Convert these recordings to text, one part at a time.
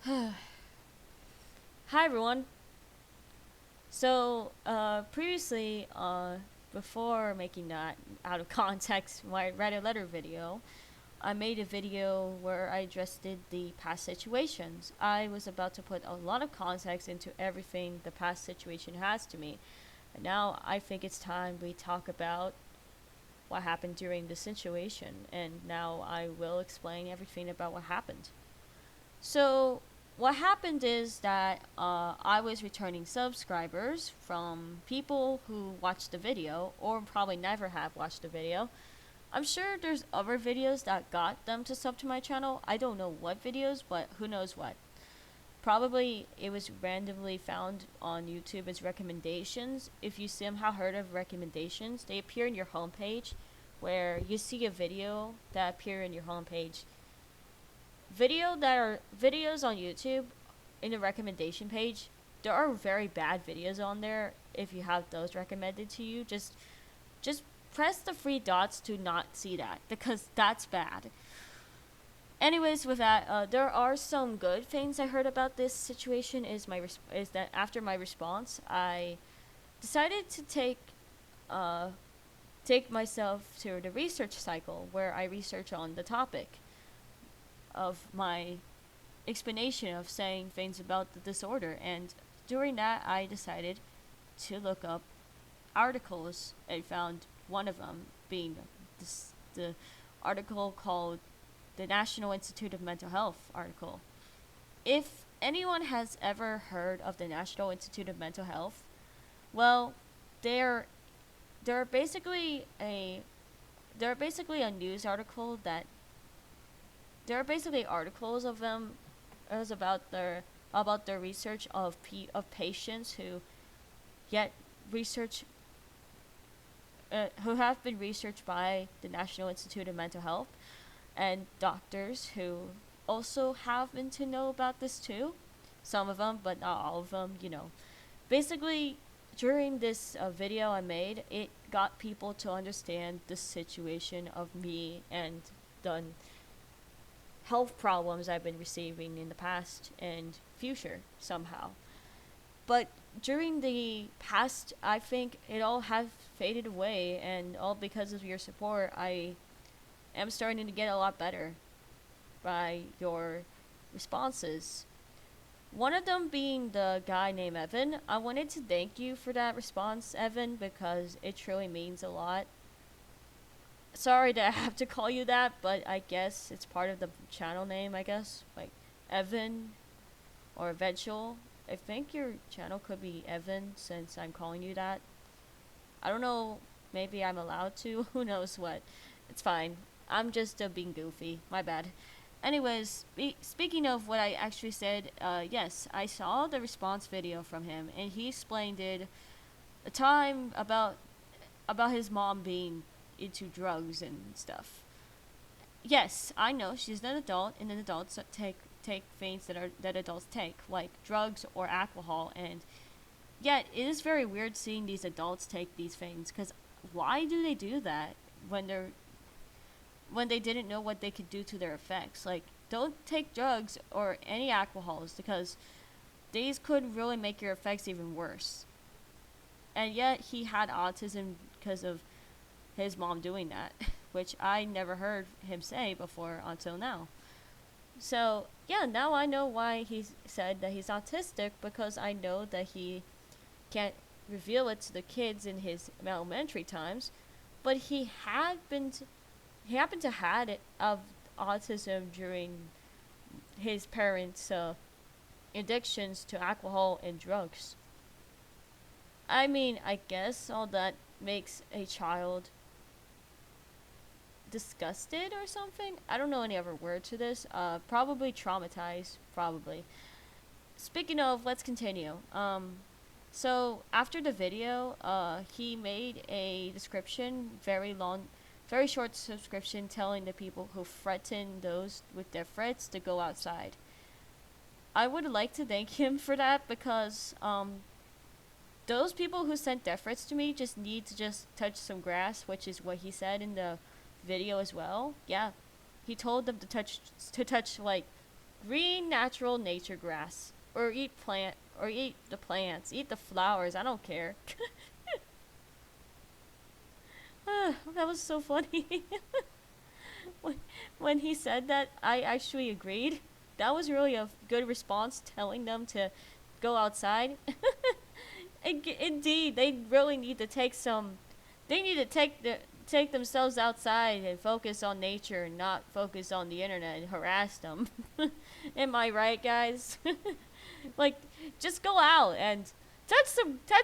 Hi everyone. So previously, before making that out of context, my Reddit letter video, I made a video where I addressed the past situations. I was about to put a lot of context into everything the past situation has to me. And now I think it's time we talk about what happened during the situation. And now I will explain everything about what happened. So what happened is that I was returning subscribers from people who watched the video or probably never have watched the video. I'm sure there's other videos that got them to sub to my channel. I don't know what videos, but who knows what. Probably it was randomly found on YouTube as recommendations. If you somehow heard of recommendations, they appear in your homepage where you see a video that appear in your homepage videos on YouTube in the recommendation page. There are very bad videos on there. If you have those recommended to you, just press the three dots to not see that because that's bad. Anyways, with that, there are some good things I heard about this situation. Is that after my response, I decided to take myself to the research cycle where I research on the topic of my explanation of saying things about the disorder. And during that, I decided to look up articles. I found one of them being the article called the National Institute of Mental Health article. If anyone has ever heard of the National Institute of Mental Health, well, they're they're basically a they're basically a news article that there are basically articles of them as about their research of patients who yet research who have been researched by the National Institute of Mental Health and doctors who also happen to know about this too. Some of them, but not all of them. Basically, during this video I made, it got people to understand the situation of me and the health problems I've been receiving in the past and future somehow. But during the past, I think it all has faded away, and all because of your support, I am starting to get a lot better by your responses. One of them being the guy named Evan. I wanted to thank you for that response, Evan, because it truly means a lot. Sorry that I have to call you that, but I guess it's part of the channel name, I guess. Like Evan or Eventual. I think your channel could be Evan since I'm calling you that. I don't know, maybe I'm allowed to, who knows what. It's fine. I'm just being goofy. My bad. Anyways, speaking of what I actually said, yes, I saw the response video from him, and he explained it a time about his mom being into drugs and stuff. Yes, I know she's an adult, and then adults take things that adults take, like drugs or alcohol, and yet it is very weird seeing these adults take these things. Because why do they do that when they didn't know what they could do to their effects? Like, don't take drugs or any alcohols because these could really make your effects even worse. And yet he had autism because of his mom doing that, which I never heard him say before until now. So, yeah, now I know why he said that he's autistic, because I know that he can't reveal it to the kids in his elementary times, but he happened to had it of autism during his parents' addictions to alcohol and drugs. I mean, I guess all that makes a child disgusted or something. I don't know any other word to this. Probably traumatized. Probably. Speaking of, let's continue. So after the video, he made a description, very short description, telling the people who threaten those with their threats to go outside. I would like to thank him for that because those people who sent death threats to me just need to just touch some grass, which is what he said in the video as well. Yeah, he told them to touch like green natural nature grass, or eat the plants, eat the flowers. I don't care. That was so funny. when, when he said that, I actually agreed. That was really a good response, telling them to go outside. Indeed, they really need to take some. They need to take themselves outside and focus on nature and not focus on the internet and harass them. Am I right, guys? Like, just go out and touch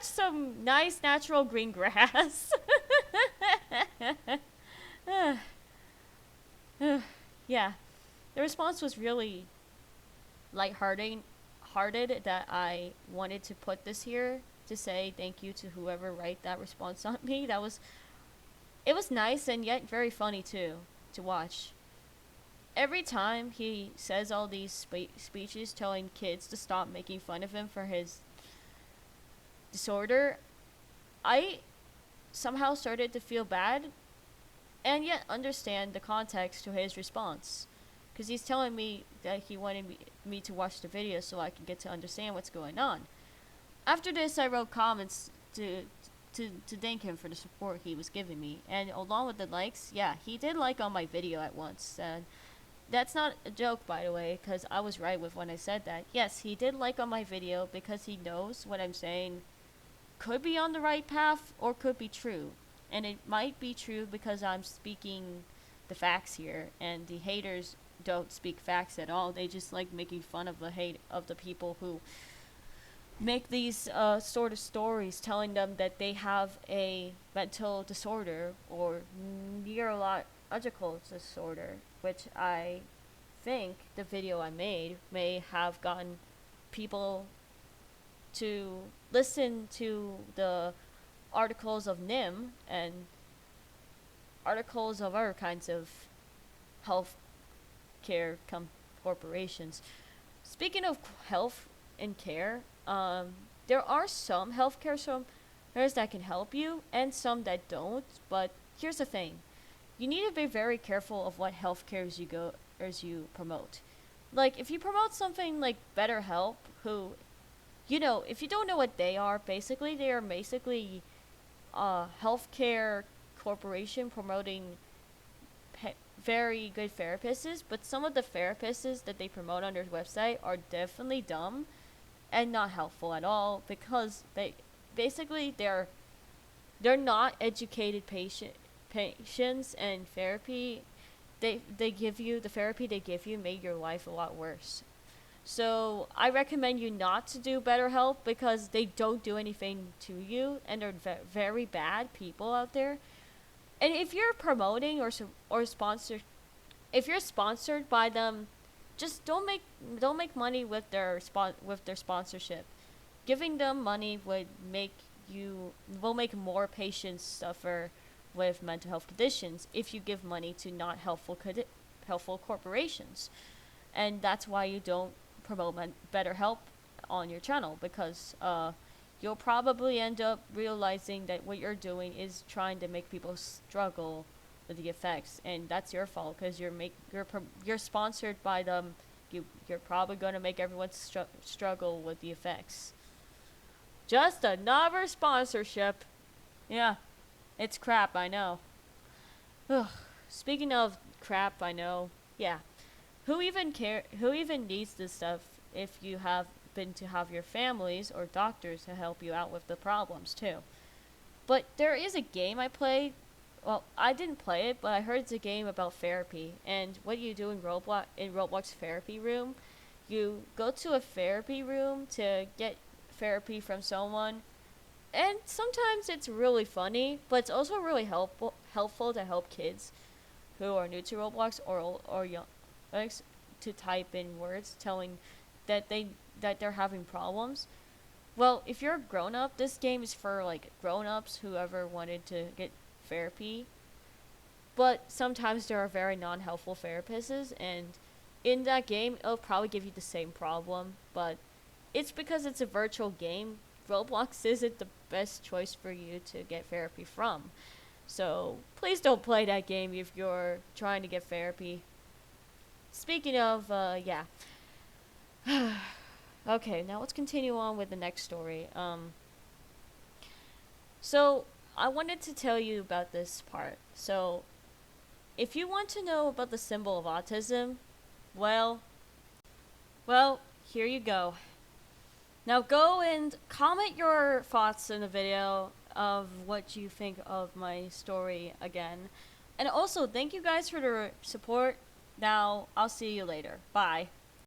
some nice natural green grass. Yeah, the response was really lighthearted hearted that I wanted to put this here to say thank you to whoever write that response on me. It was nice and yet very funny too to watch. Every time he says all these speeches telling kids to stop making fun of him for his disorder, I somehow started to feel bad and yet understand the context to his response. Because he's telling me that he wanted me to watch the video so I can get to understand what's going on. After this, I wrote comments to thank him for the support he was giving me. And along with the likes, yeah, he did like on my video at once. And that's not a joke, by the way, because I was right with when I said that. Yes, he did like on my video because he knows what I'm saying could be on the right path or could be true. And it might be true because I'm speaking the facts here, and the haters don't speak facts at all. They just like making fun of the people who make these sort of stories telling them that they have a mental disorder or neurological disorder, which I think the video I made may have gotten people to listen to the articles of NIM and articles of other kinds of health care corporations. Speaking of health and care, there are some healthcare centers that can help you and some that don't. But here's the thing: you need to be very careful of what healthcare as you promote. Like if you promote something like BetterHelp, who, if you don't know what they are basically a healthcare corporation promoting very good therapists, but some of the therapists that they promote on their website are definitely dumb and not helpful at all because they're not educated patients, and therapy they give you the therapy they give you make your life a lot worse. So I recommend you not to do BetterHelp because they don't do anything to you, and they're very bad people out there. And if you're promoting or sponsor, if you're sponsored by them, just don't make money with their sponsorship. Giving them money will make more patients suffer with mental health conditions if you give money to not helpful corporations. And that's why you don't promote BetterHelp on your channel, because you'll probably end up realizing that what you're doing is trying to make people struggle with the effects, and that's your fault because you're sponsored by them. You're probably going to make everyone struggle with the effects. Just another sponsorship. Yeah, it's crap, I know. Ugh. Speaking of crap, I know. Yeah. Who even needs this stuff if you have been to have your families or doctors to help you out with the problems too? But there is a game I played. Well, I didn't play it, but I heard it's a game about therapy. And what you do in Roblox therapy room, you go to a therapy room to get therapy from someone. And sometimes it's really funny, but it's also really helpful to help kids who are new to Roblox or young to type in words telling that they're having problems. Well, if you're a grown up, this game is for like grown ups whoever wanted to get therapy. But sometimes there are very non helpful therapists, and in that game it'll probably give you the same problem, but it's because it's a virtual game. Roblox isn't the best choice for you to get therapy from. So please don't play that game if you're trying to get therapy. Speaking of, yeah. Okay, now let's continue on with the next story. So I wanted to tell you about this part. So if you want to know about the symbol of autism, well, here you go. Now go and comment your thoughts in the video of what you think of my story again. And also, thank you guys for the support. Now, I'll see you later. Bye.